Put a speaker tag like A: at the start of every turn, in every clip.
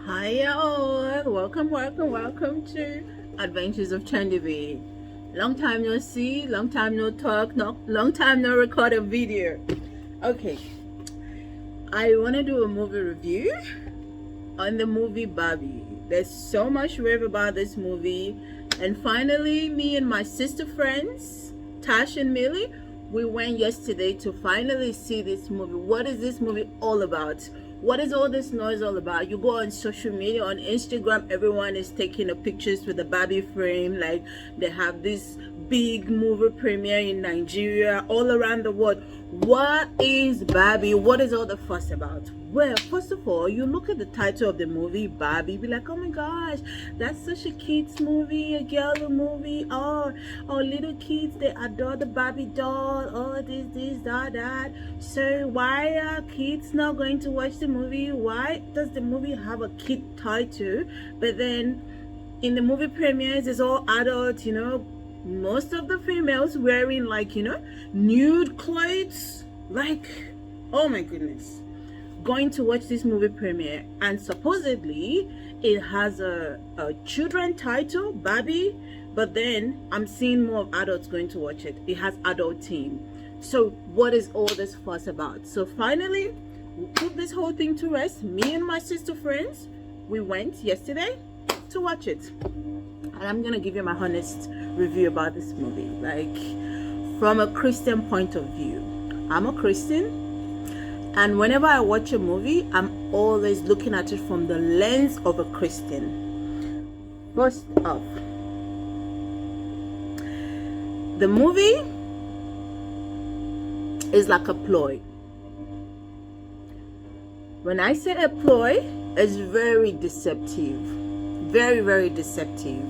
A: Hi y'all, welcome to Adventures of Chandivi. Long time no see, long time no talk, long time no record a video. Okay, I want to do a movie review on the movie Barbie. There's so much rave about this movie, and finally me and my sister friends, Tash and Millie, we went yesterday to finally see this movie. What is this movie all about? What is all this noise all about? You go on social media, on Instagram, everyone is taking the pictures with the Barbie frame, like they have this big movie premiere in Nigeria, all around the world. What is Barbie? What is all the fuss about? Well, first of all, you look at the title of the movie, Barbie, be like, oh my gosh, that's such a kids movie, a girl movie. Oh, little kids, they adore the Barbie doll. Oh, this, that. So why are kids not going to watch the movie? Why does the movie have a kid title? But then in the movie premieres, it's all adults, most of the females wearing nude clothes. Like, oh my goodness, going to watch this movie premiere, and supposedly it has a children title, Barbie, but then I'm seeing more of adults going to watch it. It has adult theme. So what is all this fuss about? So finally we put this whole thing to rest. Me and my sister friends, we went yesterday to watch it, and I'm gonna give you my honest review about this movie, like from a Christian point of view. I'm a Christian, and whenever I watch a movie, I'm always looking at it from the lens of a Christian. First off, the movie is like a ploy. When I say a ploy, it's very deceptive. Very, very deceptive.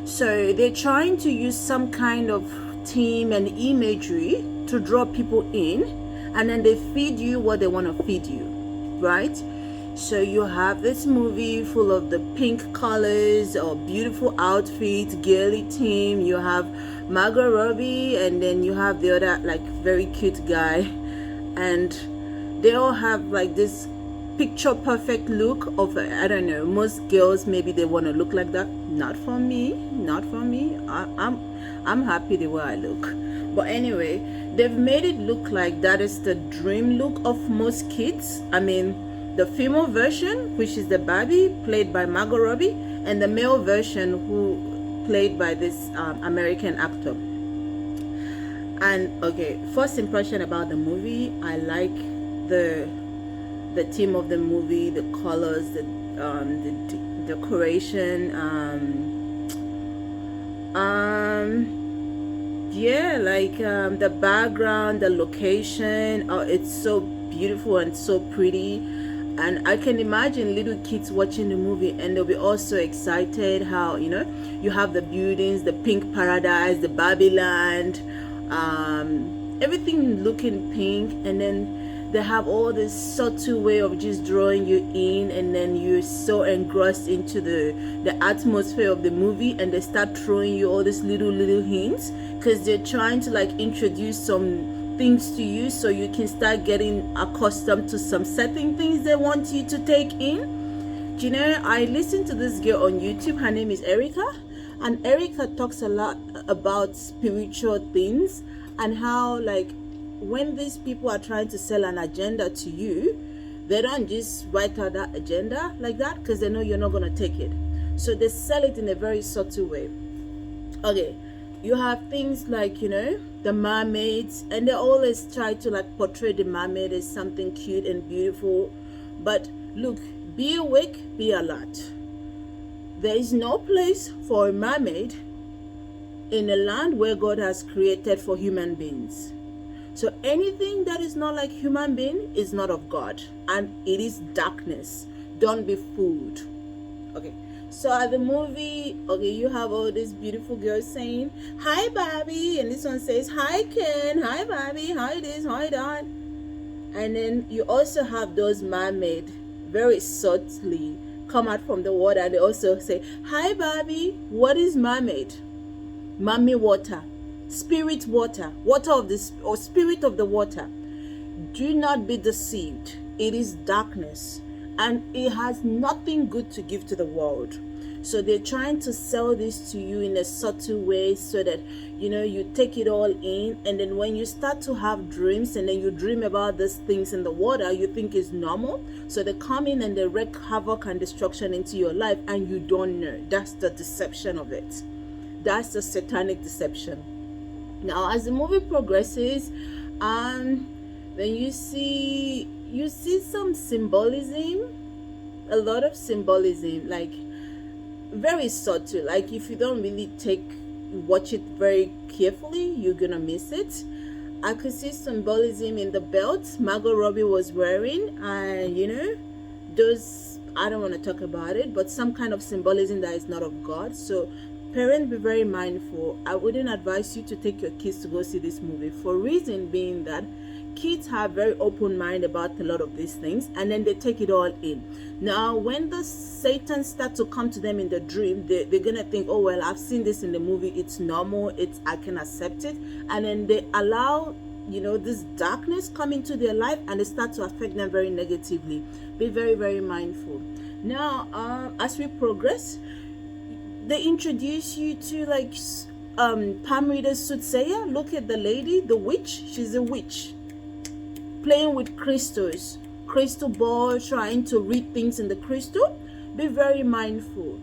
A: So they're trying to use some kind of theme and imagery to draw people in, and then they feed you what they want to feed you, right? So you have this movie full of the pink colors or beautiful outfits, girly theme. You have Margot Robbie, and then you have the other like very cute guy, and they all have like this picture perfect look of, I don't know, most girls maybe they want to look like that. Not for me. I'm happy the way I look. But anyway, they've made it look like that is the dream look of most kids. I mean, the female version, which is the Barbie, played by Margot Robbie, and the male version, who played by this American actor. And okay, first impression about the movie, I like the theme of the movie, the colors, the decoration, yeah, like the background, the location. It's so beautiful and so pretty, and I can imagine little kids watching the movie, and they'll be also excited how you have the buildings, the pink paradise, the Barbie land, everything looking pink, and then they have all this subtle way of just drawing you in, and then you're so engrossed into the atmosphere of the movie, and they start throwing you all these little hints, because they're trying to like introduce some things to you so you can start getting accustomed to some certain things they want you to take in. I listened to this girl on YouTube. Her name is Erica, and Erica talks a lot about spiritual things, and how like when these people are trying to sell an agenda to you, they don't just write out that agenda like that, because they know you're not going to take it. So they sell it in a very subtle way. Okay, you have things like the mermaids, and they always try to like portray the mermaid as something cute and beautiful. But look, be awake, be alert. There is no place for a mermaid in a land where God has created for human beings. So anything that is not like human being is not of God, and it is darkness. Don't be fooled. Okay, so at the movie, okay, you have all these beautiful girls saying, hi Barbie, and this one says, hi Ken, hi Barbie, hi this, hi that. And then you also have those mermaids very subtly come out from the water, and they also say, hi Barbie, what is mermaid? Mommy water. Spirit water of this, or spirit of the water. Do not be deceived. It is darkness, and it has nothing good to give to the world. So they're trying to sell this to you in a subtle way so that you take it all in, and then when you start to have dreams and then you dream about these things in the water, you think it's normal. So they come in and they wreak havoc and destruction into your life, and you don't know. That's the deception of it. That's the satanic deception. Now as the movie progresses, then you see some symbolism, a lot of symbolism, like very subtle. Like if you don't really watch it very carefully, you're gonna miss it. I could see symbolism in the belt Margot Robbie was wearing, and those, I don't want to talk about it, but some kind of symbolism that is not of God. So parents, be very mindful. I wouldn't advise you to take your kids to go see this movie, for reason being that kids have very open mind about a lot of these things, and then they take it all in. Now when the Satan start to come to them in the dream, they're gonna think, oh well, I've seen this in the movie, it's normal, I can accept it, and then they allow this darkness come into their life, and they start to affect them very negatively. Be very, very mindful. Now as we progress, they introduce you to like palm reader soothsayer. Look at the lady, the witch. She's a witch playing with crystal ball, trying to read things in the crystal. Be very mindful.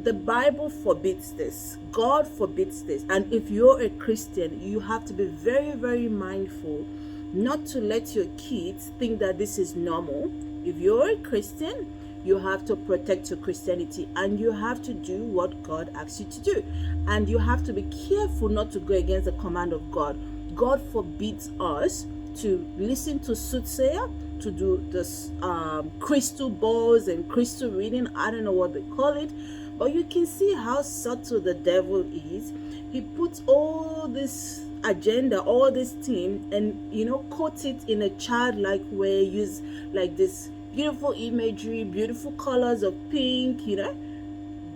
A: The Bible forbids this. God forbids this. And if you're a Christian, you have to be very, very mindful not to let your kids think that this is normal. If you're a Christian, you have to protect your Christianity, and you have to do what God asks you to do. And you have to be careful not to go against the command of God. God forbids us to listen to soothsayer, to do this crystal balls and crystal reading. I don't know what they call it, but you can see how subtle the devil is. He puts all this agenda, all this theme, and coat it in a childlike way, use like this beautiful imagery, beautiful colors of pink,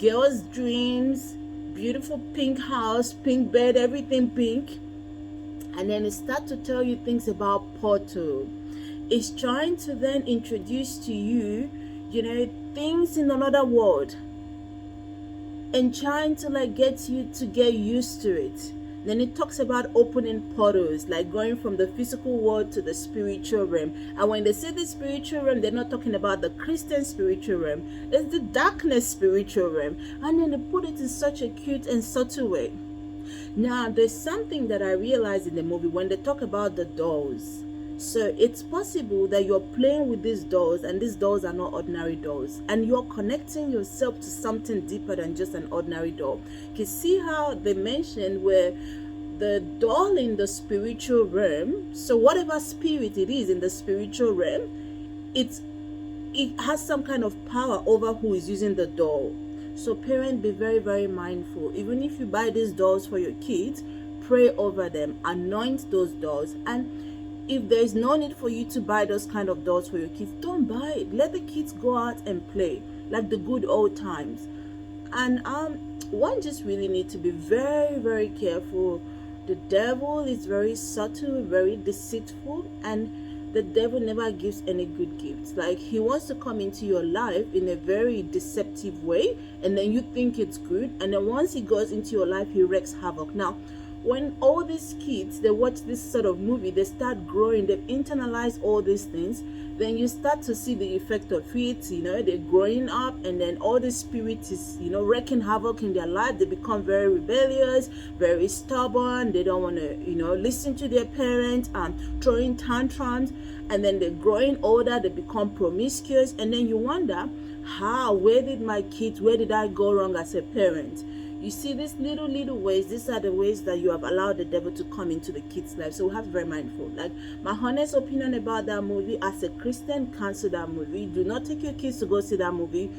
A: girls' dreams, beautiful pink house, pink bed, everything pink. And then it starts to tell you things about portal. It's trying to then introduce to you, things in another world, and trying to like get you to get used to it. Then it talks about opening portals, like going from the physical world to the spiritual realm. And when they say the spiritual realm, they're not talking about the Christian spiritual realm. It's the darkness spiritual realm. And then they put it in such a cute and subtle way. Now, there's something that I realized in the movie when they talk about the dolls. So it's possible that you're playing with these dolls, and these dolls are not ordinary dolls, and you're connecting yourself to something deeper than just an ordinary doll. You can see how they mentioned where the doll in the spiritual realm, so whatever spirit it is in the spiritual realm, it has some kind of power over who is using the doll. So parents, be very, very mindful. Even if you buy these dolls for your kids, pray over them, anoint those dolls. And if there is no need for you to buy those kind of dolls for your kids, don't buy it. Let the kids go out and play like the good old times. And one just really need to be very, very careful. The devil is very subtle, very deceitful, and the devil never gives any good gifts. Like, he wants to come into your life in a very deceptive way, and then you think it's good, and then once he goes into your life, he wreaks havoc. Now, when all these kids, they watch this sort of movie, they start growing, they've internalized all these things, then you start to see the effect of it. They're growing up, and then all the spirit is wreaking havoc in their life. They become very rebellious, very stubborn. They don't want to listen to their parents, throwing tantrums. And then they're growing older, they become promiscuous, and then you wonder, where did I go wrong as a parent? You see, these little ways, these are the ways that you have allowed the devil to come into the kids' life. So we have to be very mindful. Like, my honest opinion about that movie, as a Christian, cancel that movie. Do not take your kids to go see that movie.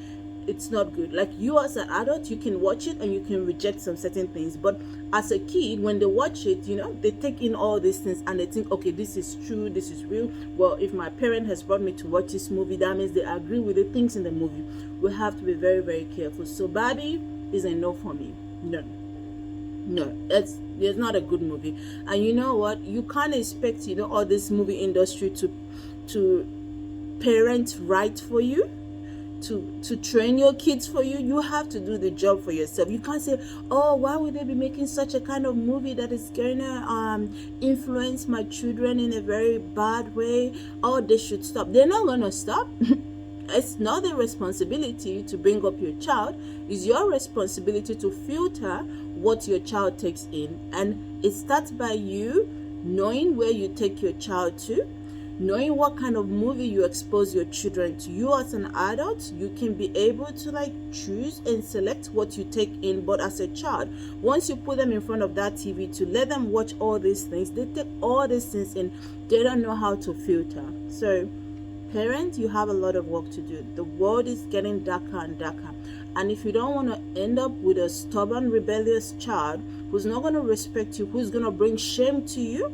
A: It's not good. Like, you as an adult, you can watch it and you can reject some certain things. But as a kid, when they watch it, they take in all these things and they think, okay, this is true, this is real. Well, if my parent has brought me to watch this movie, that means they agree with the things in the movie. We have to be very, very careful. So Barbie is a no for me. No, it's not a good movie. And you know what, you can't expect all this movie industry to parent right for you, to train your kids for you. You have to do the job for yourself. You can't say, oh, why would they be making such a kind of movie that is gonna influence my children in a very bad way? Oh, they should stop. They're not gonna stop. It's not their responsibility to bring up your child. It's your responsibility to filter what your child takes in, and it starts by you knowing where you take your child to, knowing what kind of movie you expose your children to. You as an adult, you can be able to like choose and select what you take in, but as a child, once you put them in front of that TV to let them watch all these things, they take all these things in. They don't know how to filter. So parents, you have a lot of work to do. The world is getting darker and darker, and if you don't want to end up with a stubborn, rebellious child who's not going to respect you, who's going to bring shame to you,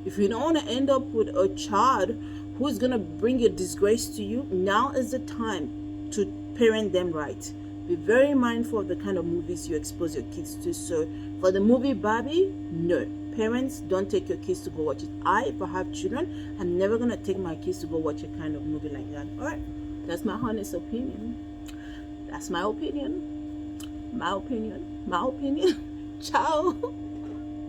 A: if you don't want to end up with a child who's going to bring a disgrace to you, now is the time to parent them right. Be very mindful of the kind of movies you expose your kids to. So for the movie Barbie, no. Parents, don't take your kids to go watch it. If I have children, I'm never going to take my kids to go watch a kind of movie like that. All right. That's my honest opinion. That's my opinion. My opinion. My opinion. Ciao.